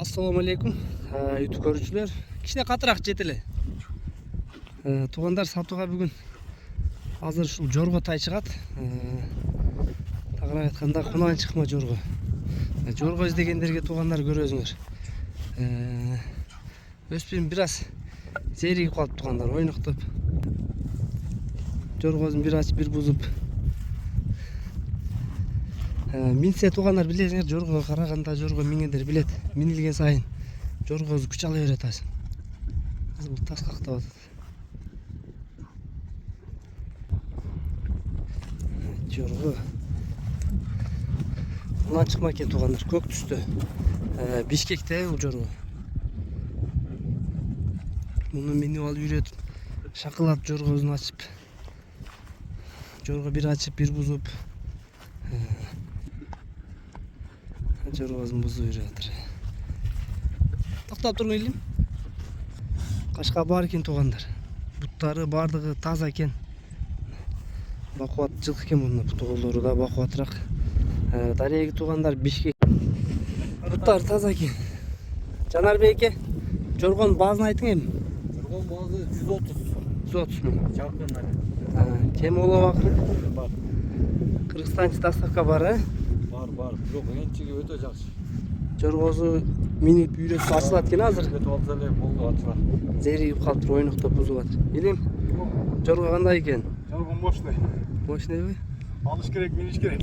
Assalamu алейкум, YouTube көрүүчүлөр. Кичине катыраак жет эле. Туугандар сатууга бүгүн азыр ушул жорго тай чыгат. Тагыраак айтканда кунан чыкма жорго. Жорго издегендерге туугандар көрөсүңөр. Өспүрүм бир аз зеригип калып туугандар, ойноктоп. Жоргосун бир ачып, бир бузуп. Минсе туугандар билесиңер, жоргого караганда жорго миңендер билет. Минилген сайын жоргосу күч ала берет азыр. Бул тас кактап атат. Жорго кунан чыкма экен туугандар, көк түстө. Бишкекте бул жорго. Муну минип алып үйрөтүп, шакылап жоргосун ачып. Жорго бир ачып, бир бузуп. Жоргосун бузуп жүрүп атыр. Токтоп туруң элим. Кашка бар экен туугандар. Буттары бардыгы таза экен. Бакубат жылкы экен муну, бутулору да бакубатыраак. Дареги туугандар Бишкек. Буттары таза экен. Жанарбек эке, жоргонун баазын айтың эми. Жоргонун баазы 130. 130 миң. Жакын Кем оло бакыр? бар. Кыргызстанчы доставка бар, Бар. Жок, энчиги өтө жакшы. Жоргосу минип үйрөтүп ачылат экен азыр. Өтүп алса эле болду ачыла. Зеригип калыптыр, ойноктоп бузуп атыр. Элим, жорго кандай экен? Жоргон мощный. Мощныйбы? Алыш керек, миниш керек.